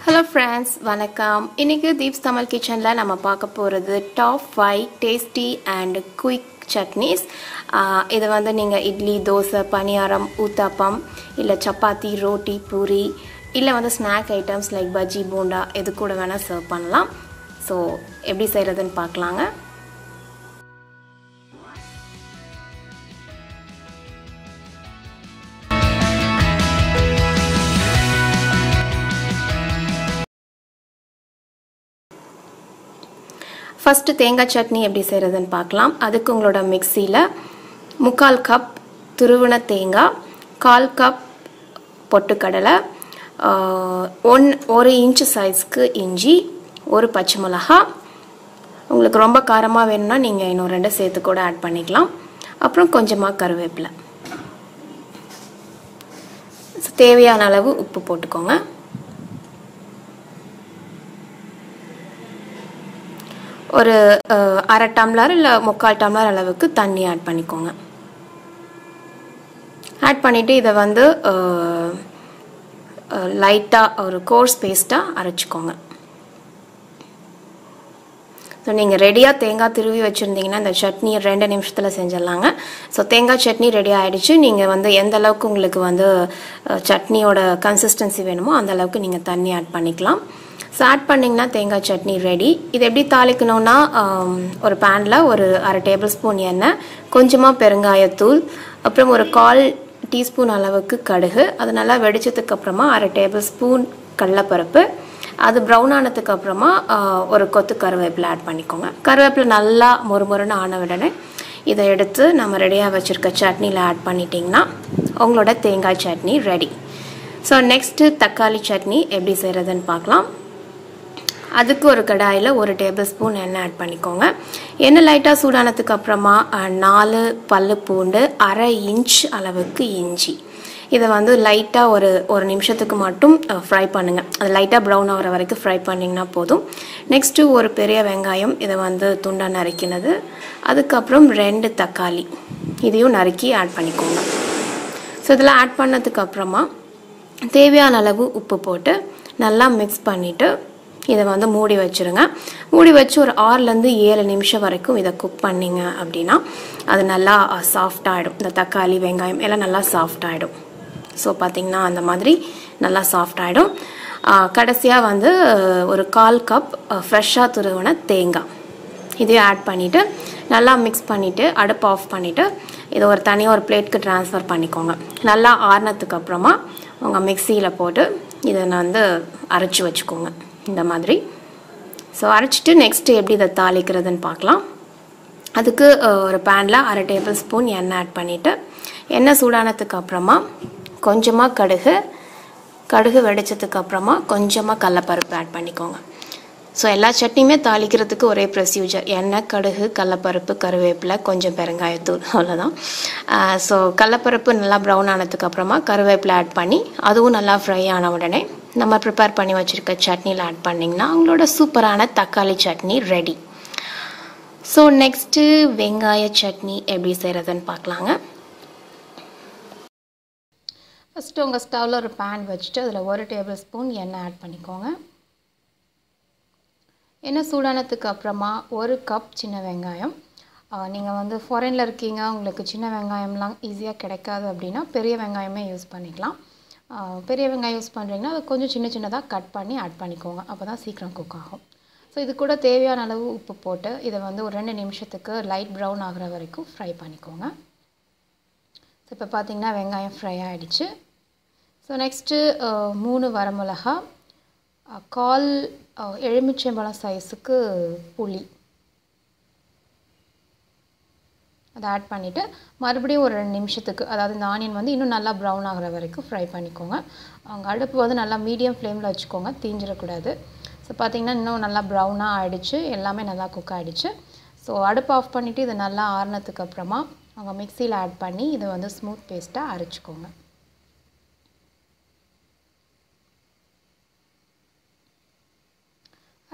Hello friends, வணக்கம். இன்னைக்கு தீப்ஸ் தமிழ் கிச்சன்ல நம்ம பார்க்க போறது top 5 tasty and quick chutneys. இது வந்து நீங்க இட்லி, தோசை, பணியாரம், ஊத்தாப்பம் இல்ல சப்பாத்தி, ரோட்டி, பூரி இல்ல வந்து snack items like bajji, bonda எது கூட வேணா சர்வ் பண்ணலாம். ஸோ எப்படி செய்யறதுன்னு பார்க்கலாங்க. ஃபர்ஸ்ட் தேங்காய் சட்னி எப்படி செய்கிறதுன்னு பார்க்கலாம். அதுக்கு உங்களோட மிக்சியில் 3/4 கப் துருவின தேங்காய், 1/4 கப் பொட்டுக்கடலை, 1 இன்ச் சைஸ்க்கு இஞ்சி, 1 பச்சை மிளகாய். உங்களுக்கு ரொம்ப காரமாக வேணும்னா நீங்கள் இன்னும் 2 சேர்த்து கூட ஆட் பண்ணிக்கலாம். அப்புறம் கொஞ்சமாக கருவேப்பிலை. தேவையான அளவு உப்பு போட்டுக்கோங்க. ஒரு 1/2 டம்ளர் இல்லை 3/4 டம்ளர் அளவுக்கு தண்ணி ஆட் பண்ணிக்கோங்க. ஆட் பண்ணிவிட்டு இதை வந்து லைட்டாக ஒரு கோர்ஸ் பேஸ்ட்டாக அரைச்சிக்கோங்க. ஸோ நீங்கள் ரெடியாக தேங்காய் திருவி வச்சுருந்தீங்கன்னா இந்த சட்னி 2 நிமிஷத்தில் செஞ்சிடலாங்க. ஸோ தேங்காய் சட்னி ரெடி ஆகிடுச்சு. நீங்கள் வந்து எந்த அளவுக்கு உங்களுக்கு வந்து சட்னியோட கன்சிஸ்டன்சி வேணுமோ அந்த அளவுக்கு நீங்கள் தண்ணி ஆட் பண்ணிக்கலாம். ஸோ ஆட் பண்ணிங்கன்னா தேங்காய் சட்னி ரெடி. இது எப்படி தாளிக்கணும்னா ஒரு பேனில் ஒரு 1/2 டேபிள் ஸ்பூன் எண்ணெய், கொஞ்சமாக பெருங்காயத்தூள், அப்புறம் ஒரு 1/4 டீஸ்பூன் அளவுக்கு கடுகு, அது நல்லா வெடிச்சதுக்கு அப்புறமா 1/2 டேபிள் ஸ்பூன் கடலைப்பருப்பு, அது ப்ரௌன் ஆனதுக்கு அப்புறமா ஒரு கொத்து கருவேப்பிலை ஆட் பண்ணிக்கோங்க. கருவேப்பிலை நல்லா மொறுமொறுன்னு ஆன உடனே இதை எடுத்து நம்ம ரெடியாக வச்சுருக்க சட்னியில் ஆட் பண்ணிட்டிங்கன்னா உங்களோட தேங்காய் சட்னி ரெடி. ஸோ நெக்ஸ்ட்டு தக்காளி சட்னி எப்படி செய்கிறதுன்னு பார்க்கலாம். அதுக்கு ஒரு கடாயில் 1 டேபிள் ஸ்பூன் எண்ணெய் ஆட் பண்ணிக்கோங்க. எண்ணெய் லைட்டாக சூடானதுக்கு அப்புறமா 4 பல்லு பூண்டு, 1/2 இன்ச் அளவுக்கு இஞ்சி, இதை வந்து லைட்டாக ஒரு நிமிஷத்துக்கு மட்டும் ஃப்ரை பண்ணுங்கள். அது லைட்டாக ப்ரௌன் ஆகிற வரைக்கும் ஃப்ரை பண்ணிங்கன்னா போதும். நெக்ஸ்ட்டு ஒரு பெரிய வெங்காயம், இதை வந்து துண்டாக நறுக்கினது, அதுக்கப்புறம் 2 தக்காளி, இதையும் நறுக்கி ஆட் பண்ணிக்கோங்க. ஸோ இதெல்லாம் ஆட் பண்ணதுக்கு அப்புறமா தேவையான அளவு உப்பு போட்டு நல்லா மிக்ஸ் பண்ணிவிட்டு இதை வந்து மூடி வச்சுருங்க. மூடி வச்சு ஒரு 6லேருந்து 7 நிமிஷம் வரைக்கும் இதை குக் பண்ணிங்க அப்படின்னா அது நல்லா சாஃப்டாகிடும். இந்த தக்காளி, வெங்காயம் எல்லாம் நல்லா சாஃப்டாகிடும். ஸோ பார்த்திங்கன்னா அந்த மாதிரி நல்லா சாஃப்டாகிடும். கடைசியாக வந்து ஒரு 1/4 கப் ஃப்ரெஷ்ஷாக துருவின தேங்காய், இதையும் ஆட் பண்ணிவிட்டு நல்லா மிக்ஸ் பண்ணிவிட்டு அடுப்பு ஆஃப் பண்ணிவிட்டு இதை ஒரு தனியாக ஒரு பிளேட்க்கு ட்ரான்ஸ்ஃபர் பண்ணிக்கோங்க. நல்லா ஆறுனதுக்கு அப்புறமா உங்கள் மிக்சியில் போட்டு இதை வந்து அரைச்சி வச்சுக்கோங்க இந்த மாதிரி. ஸோ அரைச்சிட்டு நெக்ஸ்ட்டு எப்படி இதை தாளிக்கிறதுன்னு பார்க்கலாம். அதுக்கு ஒரு பேனில் 1/2 டேபிள் ஸ்பூன் எண்ணெய் ஆட் பண்ணிவிட்டு எண்ணெய் சூடானதுக்கு அப்புறமா கொஞ்சமாக கடுகு வெடிச்சதுக்கு அப்புறமா கொஞ்சமாக கடலைப்பருப்பு ஆட் பண்ணிக்கோங்க. ஸோ எல்லா சட்னியுமே தாளிக்கிறதுக்கு ஒரே ப்ரொசீஜர். எண்ணெய், கடுகு, கடலைப்பருப்பு, கருவேப்பிலை, கொஞ்சம் பெருங்காயத்தூள், அவ்வளோதான். ஸோ கடலைப்பருப்பு நல்லா ப்ரௌன் ஆனதுக்கு அப்புறமா கருவேப்பிலை ஆட் பண்ணி அதுவும் நல்லா ஃப்ரை ஆன உடனே நம்ம ப்ரிப்பேர் பண்ணி வச்சுருக்க சட்னியில் ஆட் பண்ணிங்கன்னா அவங்களோட சூப்பரான தக்காளி சட்னி ரெடி. ஸோ நெக்ஸ்ட்டு வெங்காய சட்னி எப்படி செய்கிறதுன்னு பார்க்கலாங்க. ஃபஸ்ட்டு உங்கள் ஸ்டவ்வில் ஒரு பேன் வச்சுட்டு அதில் 1 டேபிள் ஸ்பூன் எண்ணெய் ஆட் பண்ணிக்கோங்க. எண்ணெய் சூடானதுக்கு அப்புறமா 1 கப் சின்ன வெங்காயம். நீங்கள் வந்து ஃபாரினில் இருக்கீங்க, உங்களுக்கு சின்ன வெங்காயம்லாம் ஈஸியாக கிடைக்காது அப்படின்னா பெரிய வெங்காயமே யூஸ் பண்ணிக்கலாம். பெரிய வெங்காயம் யூஸ் பண்ணுறீங்கன்னா அதை கொஞ்சம் சின்னதாக கட் பண்ணி ஆட் பண்ணிக்கோங்க. அப்போ தான் சீக்கிரம் குக் ஆகும். ஸோ இது கூட தேவையான அளவு உப்பு போட்டு இதை வந்து ஒரு 2 நிமிஷத்துக்கு லைட் ப்ரௌன் ஆகிற வரைக்கும் ஃப்ரை பண்ணிக்கோங்க. ஸோ இப்போ பார்த்திங்கன்னா வெங்காயம் ஃப்ரை ஆகிடுச்சு. ஸோ நெக்ஸ்ட்டு 3 வரமிளகா, 1/4 எலுமிச்சம்பழம் சைஸுக்கு புளி, அதை ஆட் பண்ணிவிட்டு மறுபடியும் ஒரு 2 நிமிஷத்துக்கு, அதாவது இந்த ஆனியன் வந்து இன்னும் நல்லா ப்ரௌன் ஆகிற வரைக்கும் ஃப்ரை பண்ணிக்கோங்க. அவங்க அடுப்பு வந்து நல்லா மீடியம் ஃப்ளேமில் வச்சுக்கோங்க, தீஞ்சிடக்கூடாது. ஸோ பார்த்திங்கன்னா இன்னும் நல்லா ப்ரௌனாக ஆகிடுச்சு, எல்லாமே நல்லா குக் ஆகிடுச்சு. ஸோ அடுப்பு ஆஃப் பண்ணிவிட்டு இது நல்லா ஆறுனதுக்கு அப்புறமா அவங்க மிக்சியில் ஆட் பண்ணி இதை வந்து ஸ்மூத் பேஸ்ட்டாக அரைச்சிக்கோங்க.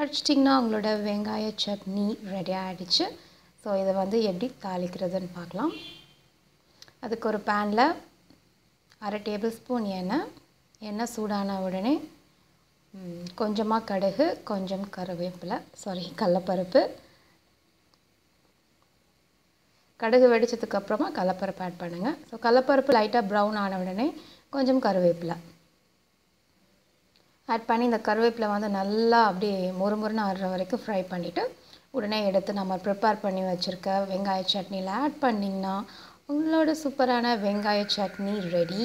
அரைச்சிட்டிங்கன்னா உங்களோட வெங்காய சட்னி ரெடி ஆகிடுச்சு. ஸோ இதை வந்து எப்படி தாளிக்கிறதுன்னு பார்க்கலாம். அதுக்கு ஒரு பேனில் 1/2 டேபிள் ஸ்பூன் எண்ணெய், எண்ணெய் சூடான உடனே கொஞ்சமாக கடுகு, கொஞ்சம் கருவேப்பிலை, கடலைப்பருப்பு. கடுகு வெடிச்சதுக்கப்புறமா கடலைப்பருப்பு ஆட் பண்ணுங்கள். ஸோ கடலைப்பருப்பு லைட்டாக ப்ரௌன் ஆன உடனே கொஞ்சம் கருவேப்பிலை ஆட் பண்ணி இந்த கருவேப்பிலை வந்து நல்லா அப்படியே மொறுமொறுன்னு ஆடுற வரைக்கும் ஃப்ரை பண்ணிவிட்டு உடனே எடுத்து நம்ம ப்ரிப்பேர் பண்ணி வச்சுருக்க வெங்காய சட்னியில் ஆட் பண்ணிங்கன்னா உங்களோட சூப்பரான வெங்காய சட்னி ரெடி.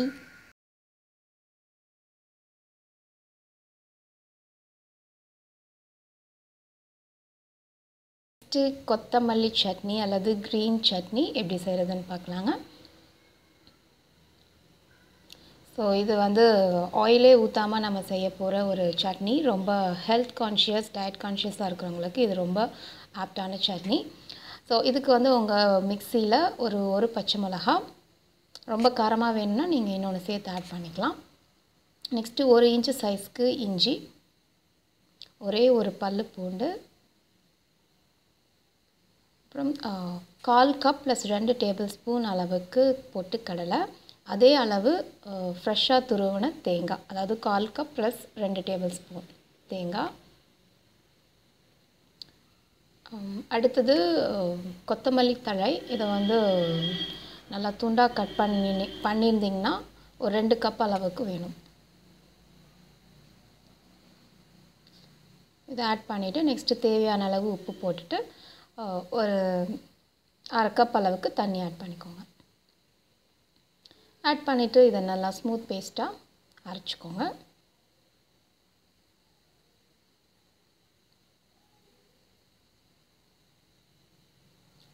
கொத்தமல்லி சட்னி அல்லது க்ரீன் சட்னி எப்படி செய்கிறதுன்னு பார்க்கலாங்க. ஸோ இது வந்து ஆயிலே ஊற்றாமல் நம்ம செய்ய போகிற ஒரு சட்னி. ரொம்ப ஹெல்த் கான்ஷியஸ், டயட் கான்ஷியஸாக இருக்கிறவங்களுக்கு இது ரொம்ப ஆப்டான சட்னி. ஸோ இதுக்கு வந்து உங்கள் மிக்சியில் ஒரு பச்சை மிளகா, ரொம்ப காரமாக வேணும்னா நீங்கள் இன்னொன்று சேர்த்து ஆட் பண்ணிக்கலாம். நெக்ஸ்ட்டு 1 இன்ச்சு சைஸ்க்கு இஞ்சி, ஒரே ஒரு பல்லு பூண்டு, அப்புறம் 1/4 கப் ப்ளஸ் 2 டேபிள் ஸ்பூன் அளவுக்கு பொட்டுக்கடலை, அதே அளவு ஃப்ரெஷ்ஷாக துருவின தேங்காய், அதாவது 1/4 கப் ப்ளஸ் 2 டேபிள் ஸ்பூன் தேங்காய். அடுத்தது கொத்தமல்லி தழை. இதை வந்து நல்லா துண்டாக கட் பண்ணியிருந்திங்கன்னா ஒரு 2 கப் அளவுக்கு வேணும். இதை ஆட் பண்ணிவிட்டு நெக்ஸ்ட்டு தேவையான அளவு உப்பு போட்டுட்டு ஒரு 1/2 கப் அளவுக்கு தண்ணி ஆட் பண்ணிக்கோங்க. ஆட் பண்ணிவிட்டு இதை நல்லா ஸ்மூத் பேஸ்ட்டாக அரைச்சிக்கோங்க.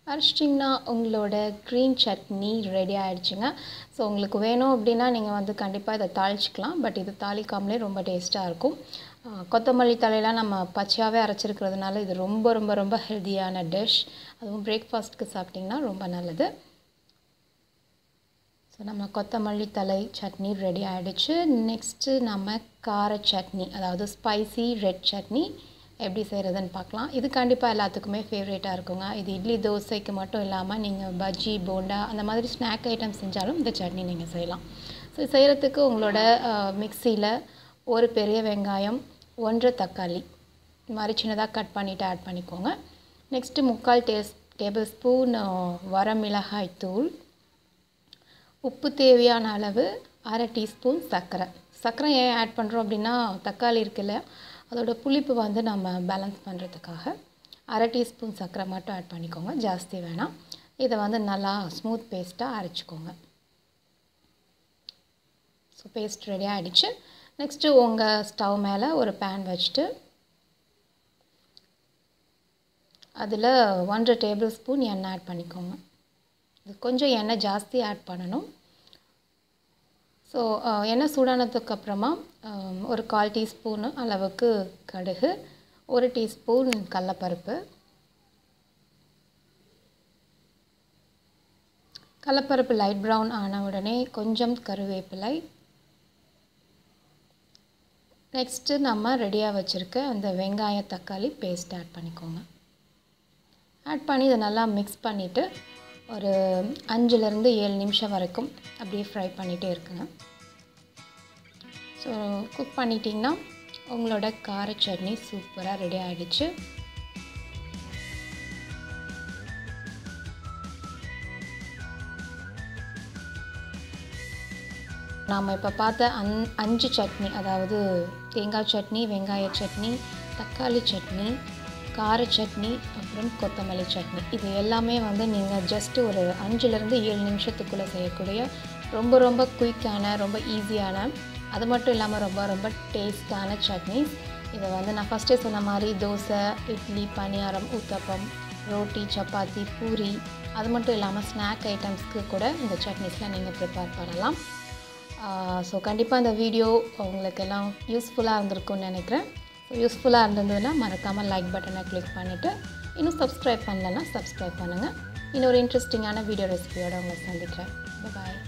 அரைச்சிட்டிங்கன்னா உங்களோட க்ரீன் சட்னி ரெடி ஆகிடுச்சுங்க. ஸோ உங்களுக்கு வேணும் அப்படின்னா நீங்கள் வந்து கண்டிப்பாக இதை தாளிச்சிக்கலாம். பட் இது தாளிக்காமலே ரொம்ப டேஸ்ட்டாக இருக்கும். கொத்தமல்லி தழையெல்லாம் நம்ம பச்சையாகவே அரைச்சிருக்கிறதுனால இது ரொம்ப ரொம்ப ரொம்ப ஹெல்த்தியான டிஷ். அதுவும் பிரேக்ஃபாஸ்ட்டுக்கு சாப்பிட்டிங்கன்னா ரொம்ப நல்லது. ஸோ நம்ம கொத்தமல்லி தழை சட்னி ரெடி ஆகிடுச்சு. நெக்ஸ்ட்டு நம்ம கார சட்னி, அதாவது ஸ்பைசி ரெட் சட்னி எப்படி செய்கிறதுன்னு பார்க்கலாம். இது கண்டிப்பாக எல்லாத்துக்குமே ஃபேவரேட்டாக இருக்குங்க. இது இட்லி தோசைக்கு மட்டும் இல்லாமல் நீங்கள் பஜ்ஜி, போண்டா அந்த மாதிரி ஸ்நாக் ஐட்டம் செஞ்சாலும் இந்த சட்னி நீங்கள் செய்யலாம். ஸோ செய்கிறதுக்கு உங்களோட மிக்சியில் ஒரு பெரிய வெங்காயம், 1 தக்காளி இது மாதிரி சின்னதாக கட் பண்ணிவிட்டு ஆட் பண்ணிக்கோங்க. நெக்ஸ்ட்டு 3/4 டேபிள் ஸ்பூன் வரமிளகாய் தூள், உப்பு தேவையான அளவு, 1/2 டீஸ்பூன் சர்க்கரை ஏன் ஆட் பண்ணுறோம் அப்படின்னா தக்காளி இருக்குல்ல, அதோட புளிப்பு வந்து நம்ம பேலன்ஸ் பண்ணுறதுக்காக 1/2 டீஸ்பூன் சர்க்கரை மட்டும் ஆட் பண்ணிக்கோங்க, ஜாஸ்தி வேணாம். இதை வந்து நல்லா ஸ்மூத் பேஸ்ட்டாக அரைச்சிக்கோங்க. ஸோ பேஸ்ட் ரெடி ஆகிடுச்சு. நெக்ஸ்ட்டு உங்கள் ஸ்டவ் மேலே ஒரு பேன் வச்சுட்டு அதில் 1/2 டேபிள் ஸ்பூன் எண்ணெய் ஆட் பண்ணிக்கோங்க. இது கொஞ்சம் எண்ணெய் ஜாஸ்தி ஆட் பண்ணணும். ஸோ எண்ணெய் சூடானதுக்கப்புறமா ஒரு 1/4 டீஸ்பூனு அளவுக்கு கடுகு, 1 டீஸ்பூன் கடலைப்பருப்பு, கடலைப்பருப்பு லைட் ப்ரௌன் ஆன உடனே கொஞ்சம் கருவேப்பிலை, நெக்ஸ்ட்டு நம்ம ரெடியாக வச்சுருக்க அந்த வெங்காய தக்காளி பேஸ்ட் ஆட் பண்ணிக்கோங்க. ஆட் பண்ணி இதை நல்லா மிக்ஸ் பண்ணிவிட்டு ஒரு 5லேருந்து 7 நிமிஷம் வரைக்கும் அப்படியே ஃப்ரை பண்ணிகிட்டே இருக்குங்க. ஸோ குக் பண்ணிட்டிங்கன்னா உங்களோட கார சட்னி சூப்பராக ரெடி ஆகிடுச்சு. நாம் இப்போ பார்த்த 5 சட்னி, அதாவது தேங்காய் சட்னி, வெங்காய சட்னி, தக்காளி சட்னி, கார சட்னி, அப்புறம் கொத்தமல்லி சட்னி, இது எல்லாமே வந்து நீங்கள் ஜஸ்ட்டு ஒரு 5லேருந்து 7 நிமிஷத்துக்குள்ளே செய்யக்கூடிய ரொம்ப ரொம்ப குயிக்கான, ரொம்ப ஈஸியான, அது மட்டும் இல்லாமல் ரொம்ப ரொம்ப டேஸ்டான சட்னிஸ். இதை வந்து நான் ஃபஸ்ட்டே சொன்ன மாதிரி தோசை, இட்லி, பணியாரம், ஊத்தப்பம், ரோட்டி, சப்பாத்தி, பூரி, அது மட்டும் இல்லாமல் ஸ்நாக் ஐட்டம்ஸ்க்கு கூட இந்த சட்னிஸ்லாம் நீங்கள் ப்ரிப்பேர் பண்ணலாம். ஸோ கண்டிப்பாக இந்த வீடியோ உங்களுக்கு எல்லாம் யூஸ்ஃபுல்லாக இருந்திருக்கும்னு நினைக்கிறேன். ஸோ யூஸ்ஃபுல்லாக இருந்ததுன்னா மறக்காமல் லைக் பட்டனை கிளிக் பண்ணிவிட்டு இன்னும் சப்ஸ்கிரைப் பண்ணலன்னா சப்ஸ்கிரைப் பண்ணுங்கள். இன்னொரு இன்ட்ரெஸ்டிங்கான வீடியோ ரெசிபியோடு உங்களை சந்திக்கிறேன். பாய்.